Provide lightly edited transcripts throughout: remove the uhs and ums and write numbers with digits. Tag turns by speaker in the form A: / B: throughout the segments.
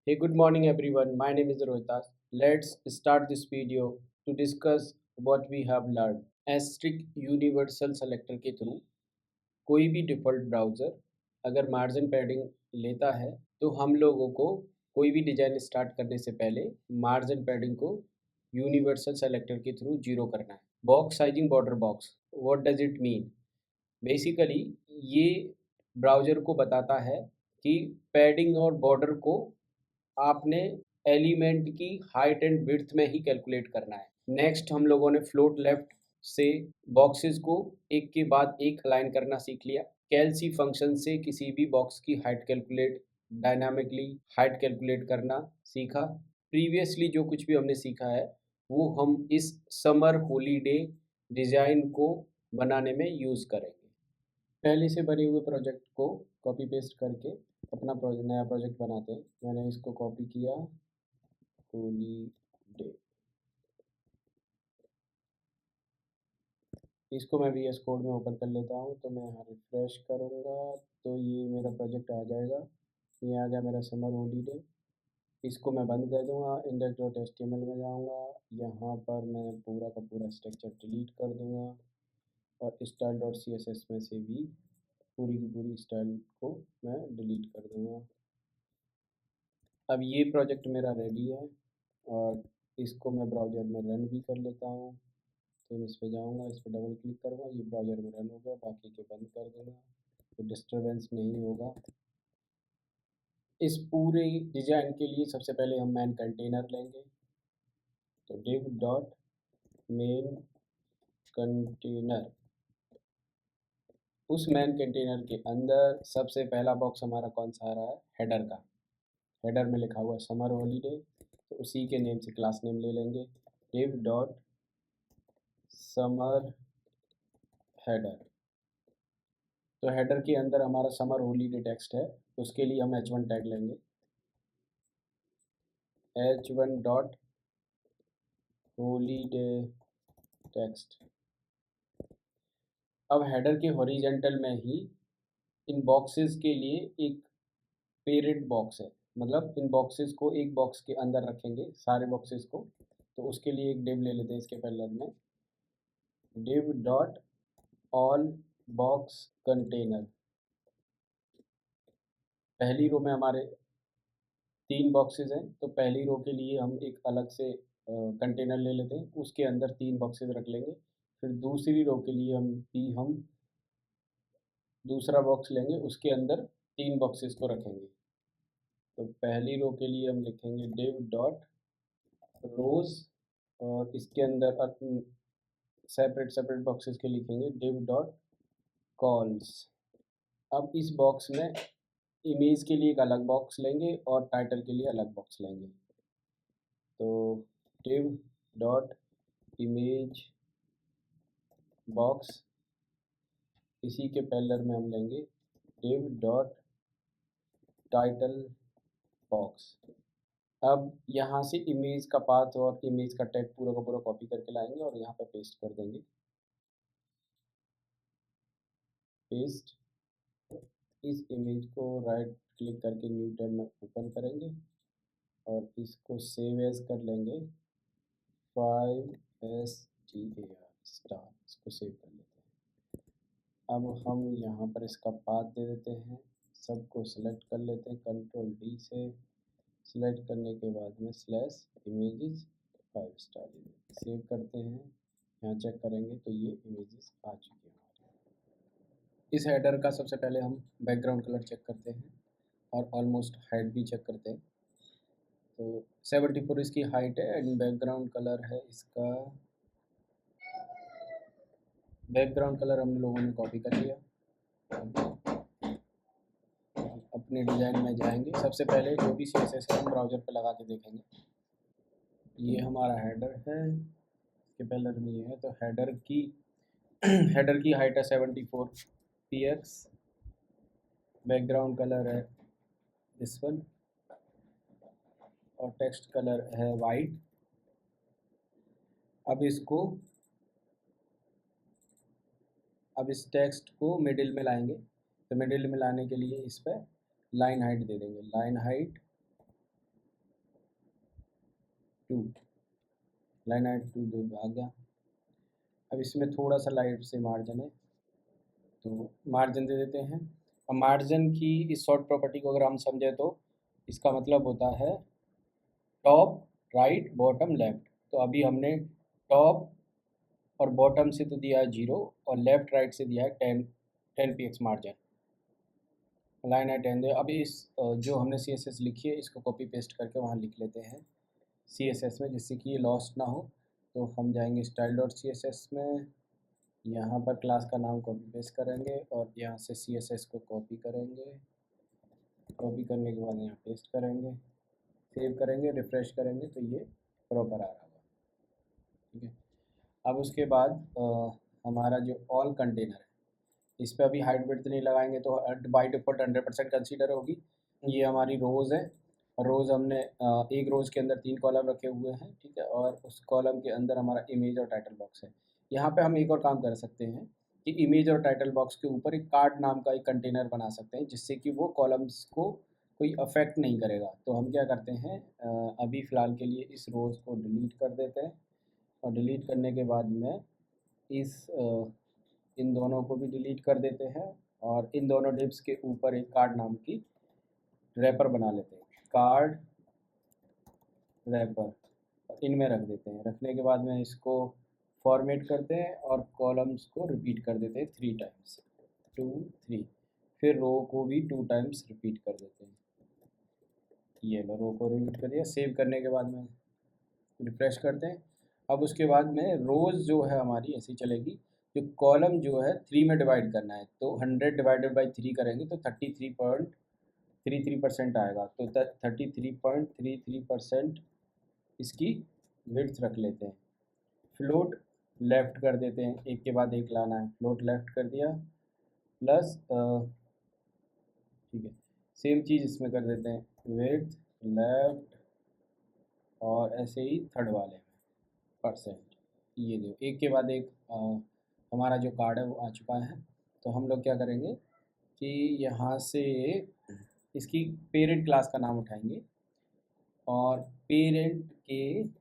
A: Hey, good morning everyone. My name is Rohitas. Let's start this video to discuss what we have learned. Asterisk universal selector के through कोई भी default browser अगर margin padding लेता है तो हम लोगों को कोई भी डिज़ाइन स्टार्ट करने से पहले मार्जिन पैडिंग को यूनिवर्सल सेलेक्टर के थ्रू जीरो करना है। Box sizing border box, what does it mean? Basically ये ब्राउज़र को बताता है कि पैडिंग और बॉर्डर को आपने एलिमेंट की हाइट एंड विड्थ में ही कैलकुलेट करना है। नेक्स्ट हम लोगों ने फ्लोट लेफ्ट से बॉक्सेस को एक के बाद एक अलाइन करना सीख लिया। कैलसी फंक्शन से किसी भी बॉक्स की height calculate dynamically height calculate करना सीखा। प्रीवियसली जो कुछ भी हमने सीखा है वो हम इस समर हॉलीडे डिज़ाइन को बनाने में यूज़ करेंगे। पहले से बने हुए प्रोजेक्ट को कॉपी पेस्ट करके अपना नया प्रोजेक्ट बनाते हैं। मैंने इसको कॉपी किया, हॉलीडे, इसको मैं वी एस कोड में ओपन कर लेता हूँ। तो मैं यहाँ रिफ्रेश करूँगा तो ये मेरा प्रोजेक्ट आ जाएगा। ये आ गया मेरा समर हॉलीडे। इसको मैं बंद कर दूँगा, index.html में जाऊँगा, यहाँ पर मैं पूरा का पूरा स्ट्रक्चर डिलीट कर दूँगा और style.css में से भी पूरी की पूरी स्टाइल को मैं डिलीट कर दूँगा। अब ये प्रोजेक्ट मेरा रेडी है और इसको मैं ब्राउज़र में रन भी कर लेता हूँ। तो मैं इस पे जाऊँगा, इस पे डबल क्लिक करूँगा, ये ब्राउज़र में रन हो गया, बाकी के बंद कर दूँगा तो डिस्टर्बेंस नहीं होगा। इस पूरे डिज़ाइन के लिए सबसे पहले हम मैन कंटेनर लेंगे। तो div डॉट मेन कंटेनर, उस मैन कंटेनर के अंदर सबसे पहला बॉक्स हमारा कौन सा आ रहा है? हेडर का। हेडर में लिखा हुआ है समर हॉलीडे, तो उसी के नेम से क्लास नेम ले लेंगे, div डॉट समर हेडर। तो हेडर के अंदर हमारा समर हॉलीडे टेक्स्ट है, उसके लिए हम h1 टैग लेंगे, h1 डॉट हॉलीडे टेक्स्ट। अब हेडर के हॉरिजेंटल में ही इन बॉक्सेस के लिए एक पेरेंट बॉक्स है, मतलब इन बॉक्सेस को एक बॉक्स के अंदर रखेंगे सारे बॉक्सेस को। तो उसके लिए एक डिव ले लेते हैं इसके पैरेलल में, div dot all box container. पहली रो में हमारे 3 बॉक्सेस हैं, तो पहली रो के लिए हम एक अलग से कंटेनर ले लेते हैं, उसके अंदर 3 बॉक्सेस रख लेंगे। फिर दूसरी रो के लिए हम दूसरा बॉक्स लेंगे, उसके अंदर 3 बॉक्सेस को रखेंगे। तो पहली रो के लिए हम लिखेंगे div डॉट रोज और इसके अंदर सेपरेट सेपरेट बॉक्सेस के लिखेंगे div डॉट कॉल्स। अब इस बॉक्स में इमेज के लिए एक अलग बॉक्स लेंगे और टाइटल के लिए अलग बॉक्स लेंगे। तो div डॉट इमेज बॉक्स, इसी के पैरेलल में हम लेंगे div डॉट टाइटल बॉक्स। अब यहाँ से इमेज का पाथ और इमेज का टैग पूरा का पूरा कॉपी करके लाएंगे और यहाँ पे पेस्ट कर देंगे, पेस्ट। इस इमेज को राइट क्लिक करके न्यू टैब में ओपन करेंगे और इसको सेव एज कर लेंगे 5STAR स्टार, इसको सेव कर लेते हैं। अब हम यहाँ पर इसका पाथ दे देते हैं, सबको सेलेक्ट कर लेते हैं कंट्रोल डी से। सेलेक्ट करने के बाद में स्लैश इमेजेस 5 स्टार सेव करते हैं। यहाँ चेक करेंगे तो ये इमेजेस आ चुके हैं। इस हेडर का सबसे पहले हम बैकग्राउंड कलर चेक करते हैं और ऑलमोस्ट हाइट भी चेक करते हैं। तो 74 इसकी हाइट है एंड बैकग्राउंड कलर है इसका, बैकग्राउंड कलर हम लोगों ने कॉपी कर लिया। अपने डिज़ाइन में जाएंगे, सबसे पहले जो भी CSS है हम ब्राउज़र पे लगा के देखेंगे। ये हमारा हेडर है, इसके पैरेलल में ये है। तो हेडर की हेडर की हाइट है 74 px, बैकग्राउंड कलर है दिस वन और टेक्स्ट कलर है वाइट। अब इस टेक्स्ट को मिडिल में लाएंगे, तो मिडिल में लाने के लिए इस पर लाइन हाइट दे देंगे, लाइन हाइट 2, लाइन हाइट 2 आ गया। अब इसमें थोड़ा सा लाइट से मार्जिन है तो मार्जिन दे देते हैं। अब मार्जिन की इस शॉर्ट प्रॉपर्टी को अगर हम समझे तो इसका मतलब होता है टॉप राइट बॉटम लेफ्ट। तो अभी हमने टॉप और बॉटम से तो दिया है 0 और लेफ्ट राइट से दिया है 10 px मार्जिन। लाइन है 10 दे। अब इस जो हमने CSS लिखी है इसको कॉपी पेस्ट करके वहाँ लिख लेते हैं CSS में, जिससे कि ये लॉस्ट ना हो। तो हम जाएंगे style.css में, यहाँ पर क्लास का नाम कॉपी पेस्ट करेंगे और यहाँ से CSS को कॉपी करेंगे। कॉपी करने के बाद यहाँ पेस्ट करेंगे, सेव करेंगे, रिफ्रेश करेंगे तो ये प्रॉपर आ रहा होगा। ठीक है। अब उसके बाद हमारा जो ऑल कंटेनर है इस पर अभी हाइट विड्थ नहीं लगाएंगे तो बाई डिफ़ॉल्ट 100% कंसीडर होगी। ये हमारी रोज़ है और रोज़ हमने एक रोज़ के अंदर 3 कॉलम रखे हुए हैं। ठीक है। और उस कॉलम के अंदर हमारा इमेज और टाइटल बॉक्स है। यहाँ पे हम एक और काम कर सकते हैं कि इमेज और टाइटल बॉक्स के ऊपर एक कार्ड नाम का एक कंटेनर बना सकते हैं, जिससे कि वो कॉलम्स को कोई अफेक्ट नहीं करेगा। तो हम क्या करते हैं, अभी फ़िलहाल के लिए इस रोज़ को डिलीट कर देते हैं और डिलीट करने के बाद में इन दोनों को भी डिलीट कर देते हैं और इन दोनों डिव्स के ऊपर एक कार्ड नाम की रैपर बना लेते हैं, कार्ड रैपर इनमें रख देते हैं। रखने के बाद में इसको फॉर्मेट करते हैं और कॉलम्स को रिपीट कर देते हैं 3 टाइम्स, 2 3। फिर रो को भी 2 टाइम्स रिपीट कर देते हैं। ये लो, रो को रिपीट कर दिया। सेव करने के बाद में रिफ्रेश करते हैं। अब उसके बाद में रोज़ जो है हमारी ऐसी चलेगी। जो कॉलम जो है 3 में डिवाइड करना है, तो 100 डिवाइडेड बाई 3 करेंगे तो 33.33% आएगा। तो 33.33% इसकी विड्थ रख लेते हैं। फ्लोट लेफ़्ट कर देते हैं, एक के बाद एक लाना है। फ्लोट लेफ़्ट कर दिया प्लस ठीक है, सेम चीज़ इसमें कर देते हैं, विड्थ लेफ़्ट और ऐसे ही थर्ड वाले में परसेंट। ये दो एक के बाद एक हमारा जो कार्ड है वो आ चुका है। तो हम लोग क्या करेंगे कि यहाँ से इसकी पेरेंट क्लास का नाम उठाएंगे और पेरेंट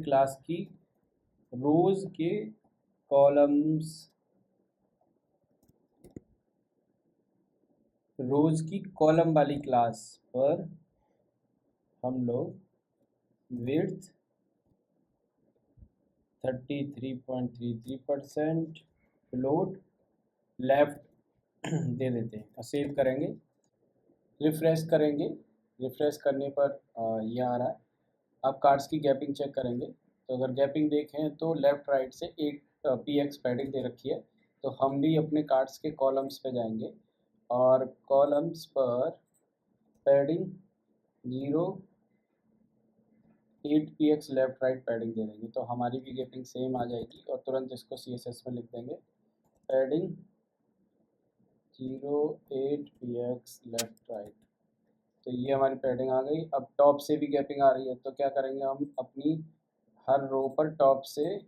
A: क्लास की रोज़ के कॉलम्स, रोज़ की कॉलम वाली क्लास पर हम लोग विड्थ 33.33% फ्लोट लेफ़्ट दे देते हैं और सेव करेंगे। रिफ़्रेश करेंगे, रिफ़्रेश करने पर ये आ रहा है। अब कार्ड्स की गैपिंग चेक करेंगे तो अगर गैपिंग देखें तो लेफ़्ट राइट से 8 px पैडिंग दे रखी है। तो हम भी अपने कार्ड्स के कॉलम्स पे जाएंगे और कॉलम्स पर padding 0 8 px left right padding दे देंगे तो हमारी भी गैपिंग सेम आ जाएगी और तुरंत इसको CSS में लिख देंगे, पैडिंग 0 8 px लेफ़्ट राइट। तो ये हमारी पैडिंग आ गई। अब टॉप से भी गैपिंग आ रही है तो क्या करेंगे, हम अपनी हर रो पर टॉप से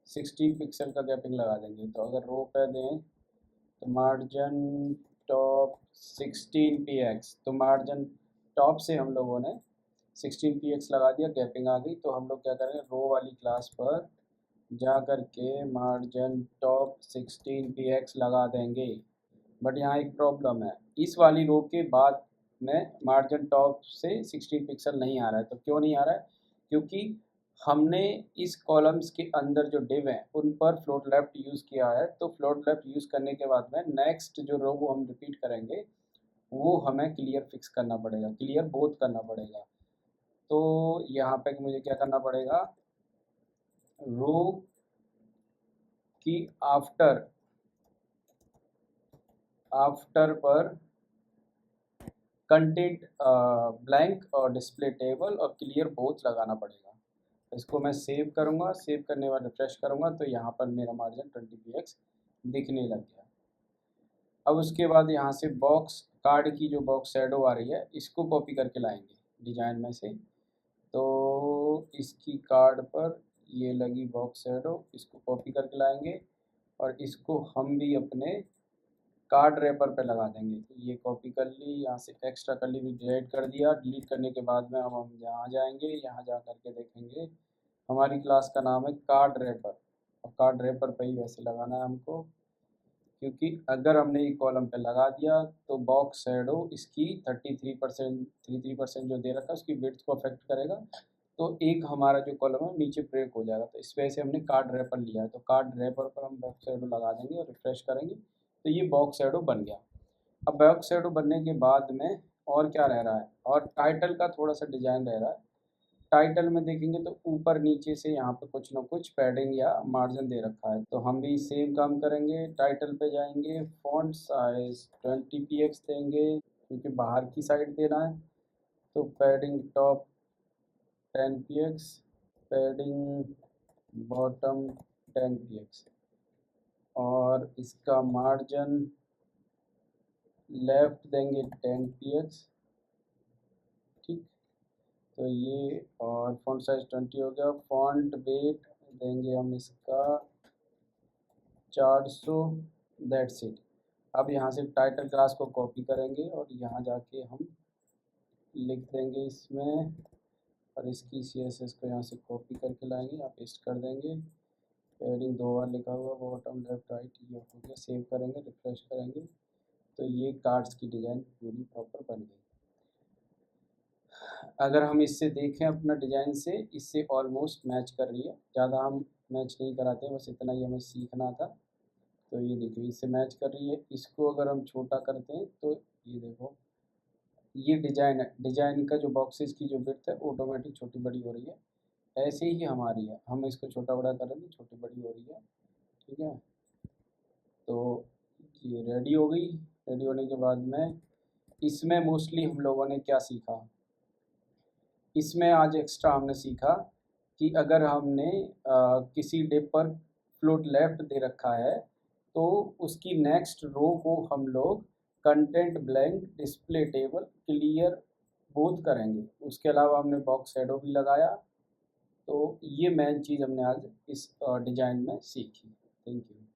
A: 16 पिक्सल का गैपिंग लगा देंगे। तो अगर रो पे दें तो मार्जिन टॉप 16 px, तो मार्जिन टॉप से हम लोगों ने 16 px लगा दिया, गैपिंग आ गई। तो हम लोग क्या करेंगे, रो वाली क्लास पर जा कर के मार्जिन टॉप 16 px लगा देंगे। बट यहाँ एक प्रॉब्लम है, इस वाली रो के बाद में मार्जिन टॉप से 16 पिक्सल नहीं आ रहा है। तो क्यों नहीं आ रहा है, क्योंकि हमने इस कॉलम्स के अंदर जो डिव हैं उन पर फ्लोट लेफ़्ट यूज़ किया है। तो फ्लोट लेफ़्ट यूज़ करने के बाद में नेक्स्ट जो रो वो हम रिपीट करेंगे वो हमें क्लियर फिक्स करना पड़ेगा, क्लियर बोथ करना पड़ेगा। तो यहाँ पे मुझे क्या करना पड़ेगा, रो की आफ्टर पर कंटेंट ब्लैंक और डिस्प्ले टेबल और क्लियर बोथ लगाना पड़ेगा। इसको मैं सेव करूँगा, सेव करने के बाद रिफ्रेश करूँगा तो यहाँ पर मेरा मार्जिन 20 px दिखने लग गया। अब उसके बाद यहाँ से बॉक्स कार्ड की जो बॉक्स शैडो आ रही है इसको कॉपी करके लाएंगे डिजाइन में से। तो इसकी कार्ड पर ये लगी बॉक्स शैडो, इसको कॉपी करके लाएंगे और इसको हम भी अपने कार्ड रैपर पे लगा देंगे। ये कॉपी कर ली, यहाँ से एक्स्ट्रा कर ली, भी डिलीट कर दिया। डिलीट करने के बाद में अब हम यहाँ जाएंगे, यहाँ जा करके देखेंगे हमारी क्लास का नाम है कार्ड रैपर। और कार्ड रैपर पे ही वैसे लगाना है हमको, क्योंकि अगर हमने ये कॉलम पे लगा दिया तो बॉक्स शैडो इसकी 33% जो दे रखा है उसकी विड्थ को अफेक्ट करेगा, तो एक हमारा जो कॉलम है नीचे ब्रेक हो जाएगा। तो इस वजह से हमने कार्ड रैपर लिया है, तो कार्ड रैपर पर हम बॉक्स शैडो लगा देंगे और रिफ्रेश करेंगे तो ये बॉक्स शैडो बन गया। अब बॉक्स शैडो बनने के बाद में और क्या रह रहा है, और टाइटल का थोड़ा सा डिजाइन रह रहा है। टाइटल में देखेंगे तो ऊपर नीचे से यहाँ पे कुछ ना कुछ पैडिंग या मार्जिन दे रखा है, तो हम भी सेम काम करेंगे। टाइटल पे जाएंगे, फॉन्ट साइज 20 px देंगे क्योंकि बाहर की साइड देना है। तो padding top 10 px, padding bottom 10 px, और इसका मार्जिन लेफ्ट देंगे 10 px। ठीक, तो ये और फॉन्ट साइज 20 हो गया। फॉन्ट वेट देंगे हम इसका 400। That's it. अब यहाँ से टाइटल क्लास को कॉपी करेंगे और यहाँ जाके हम लिख देंगे इसमें, और इसकी CSS को यहाँ से कॉपी करके लाएंगे, यहाँ पेस्ट कर देंगे। पैडिंग 2 बार लिखा हुआ, बॉटम लेफ्ट राइट, ये हो गया। सेव करेंगे, रिफ्रेश करेंगे तो ये कार्ड्स की डिज़ाइन पूरी प्रॉपर बन गई। अगर हम इससे देखें अपना डिज़ाइन से, इससे ऑलमोस्ट मैच कर रही है। ज़्यादा हम मैच नहीं कराते, बस इतना ही हमें सीखना था। तो ये देखिए इससे मैच कर रही है। इसको अगर हम छोटा करते हैं तो ये देखो, ये डिज़ाइन है, डिज़ाइन का जो बॉक्सेस की जो विड्थ है ऑटोमेटिक छोटी बड़ी हो रही है। ऐसे ही हमारी है, हम इसको छोटा बड़ा कर रहे हैं, छोटी बड़ी हो रही है। ठीक है, तो ये रेडी हो गई। रेडी होने के बाद में इसमें मोस्टली हम लोगों ने क्या सीखा, इसमें आज एक्स्ट्रा हमने सीखा कि अगर हमने किसी डिप पर फ्लोट लेफ्ट दे रखा है तो उसकी नेक्स्ट रो को हम लोग content blank display table clear both करेंगे। उसके अलावा हमने बॉक्स शैडो भी लगाया। तो ये मेन चीज़ हमने आज इस डिज़ाइन में सीखी। Thank you.